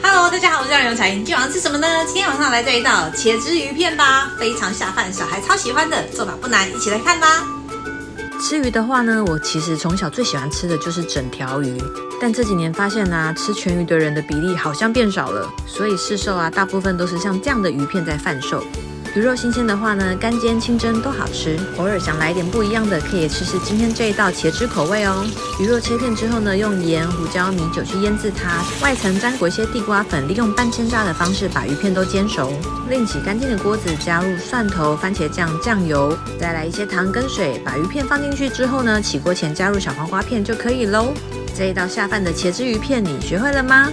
Hello， 大家好，我是杨彩英。今天晚上吃什么呢？今天晚上来这一道茄汁鱼片吧，非常下饭，小孩超喜欢的，做法不难，一起来看吧。吃鱼的话呢，我其实从小最喜欢吃的就是整条鱼，但这几年发现吃全鱼的人的比例好像变少了，所以市售大部分都是像这样的鱼片在贩售。鱼肉新鲜的话呢，干煎、清蒸都好吃。偶尔想来一点不一样的，可以试试今天这一道茄汁口味哦。鱼肉切片之后呢，用盐、胡椒、米酒去腌制它，外层沾裹一些地瓜粉，利用半煎炸的方式把鱼片都煎熟。另起干净的锅子，加入蒜头、番茄酱、酱油，再来一些糖跟水，把鱼片放进去之后呢，起锅前加入小黄瓜片就可以喽。这一道下饭的茄汁鱼片，你学会了吗？